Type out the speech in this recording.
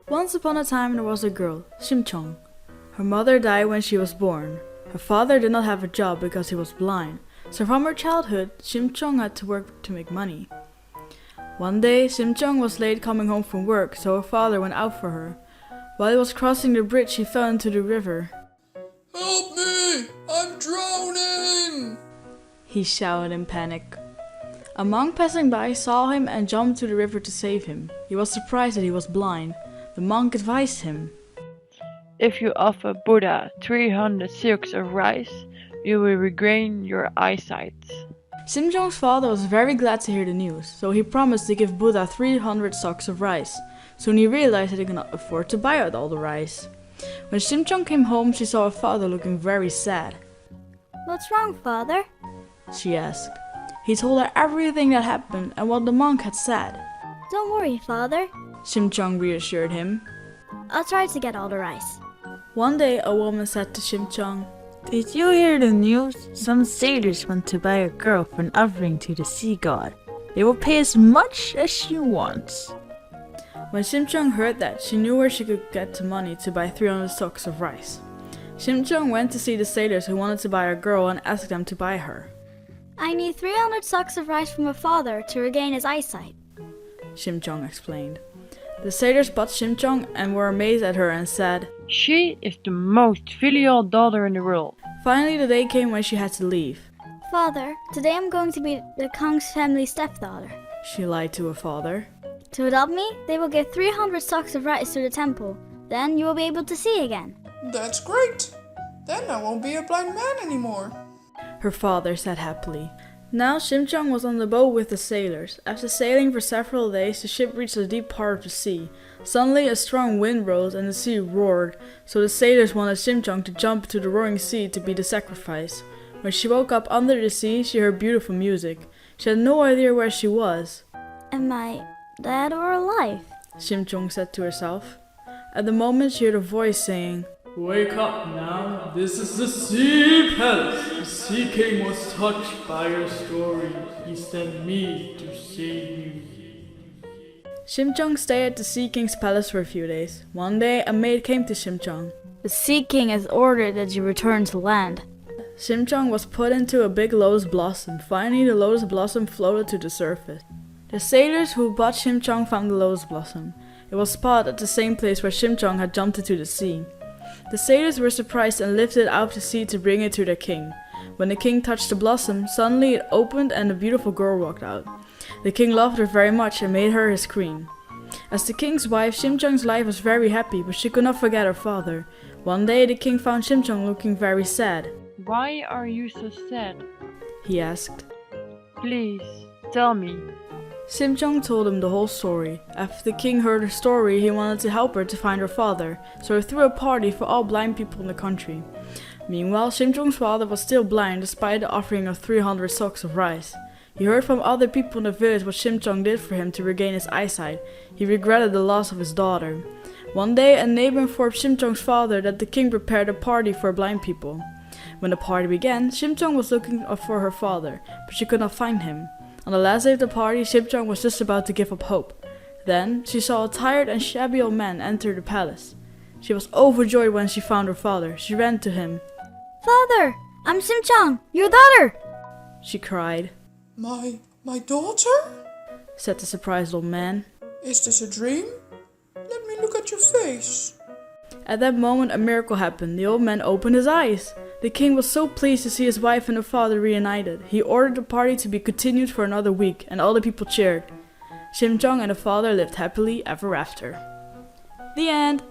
Once upon a time there was a girl, Shim Cheong. Her mother died when she was born. Her father did not have a job because he was blind, so from her childhood, Shim Cheong had to work to make money. One day, Shim Cheong was late coming home from work, so her father went out for her. While he was crossing the bridge, he fell into the river. "Help me! I'm drowning!" he shouted in panic. A monk passing by saw him and jumped to the river to save him. He was surprised that he was blind. The monk advised him. If you offer Buddha 300 silks of rice, you will regain your eyesight. Shim Cheong's father was very glad to hear the news, so he promised to give Buddha 300 sacks of rice. Soon he realized that he could not afford to buy out all the rice. When Shim Cheong came home, she saw her father looking very sad. "What's wrong, father?" she asked. He told her everything that happened and what the monk had said. "Don't worry, father. Shim Cheong reassured him. I'll try to get all the rice." One day a woman said to Shim Cheong, Did you hear the news? Some sailors want to buy a girl for an offering to the sea god. They will pay as much as she wants. When Shim Cheong heard that, she knew where she could get the money to buy 300 sacks of rice. Shim Cheong went to see the sailors who wanted to buy a girl and asked them to buy her. "I need 300 sacks of rice from my father to regain his eyesight." Shim Cheong explained. The sailors bought Shim Cheong and were amazed at her and said, She is the most filial daughter in the world. Finally the day came when she had to leave. "Father, today I'm going to be the Kong's family stepdaughter. She lied to her father. To adopt me, they will give 300 sacks of rice to the temple. Then you will be able to see again." "That's great! Then I won't be a blind man anymore." Her father said happily. Now Shim Cheong was on the boat with the sailors. After sailing for several days, the ship reached a deep part of the sea. Suddenly a strong wind rose and the sea roared, so the sailors wanted Shim Cheong to jump into the roaring sea to be the sacrifice. When she woke up under the sea, she heard beautiful music. She had no idea where she was. "Am I dead or alive?" Shim Cheong said to herself. At the moment she heard a voice saying, Wake up now, this is the Sea Palace. The Sea King was touched by your story. He sent me to save you. Shim Cheong stayed at the Sea King's palace for a few days. One day a maid came to Shim Cheong. "The Sea King has ordered that you return to land." Shim Cheong was put into a big lotus blossom. Finally the lotus blossom floated to the surface. The sailors who bought Shim Cheong found the lotus blossom. It was spotted at the same place where Shim Cheong had jumped into the sea. The sailors were surprised and lifted it out to sea to bring it to their king. When the king touched the blossom, suddenly it opened and a beautiful girl walked out. The king loved her very much and made her his queen. As the king's wife, Shim Cheong's life was very happy, but she could not forget her father. One day the king found Shim Cheong looking very sad. Why are you so sad? He asked. Please, tell me. Shim Cheong told him the whole story. After the king heard her story, he wanted to help her to find her father, so he threw a party for all blind people in the country. Meanwhile, Shim Cheong's father was still blind despite the offering of 300 sacks of rice. He heard from other people in the village what Shim Cheong did for him to regain his eyesight. He regretted the loss of his daughter. One day, a neighbor informed Shim Cheong's father that the king prepared a party for blind people. When the party began, Shim Cheong was looking for her father, but she could not find him. On the last day of the party, Shim Cheong was just about to give up hope. Then, she saw a tired and shabby old man enter the palace. She was overjoyed when she found her father. She ran to him. "Father, I'm Shim Cheong, your daughter!" She cried. My daughter? Said the surprised old man. Is this a dream? Let me look at your face." At that moment, a miracle happened. The old man opened his eyes. The king was so pleased to see his wife and her father reunited. He ordered the party to be continued for another week, and all the people cheered. Shim Cheong and her father lived happily ever after. The end.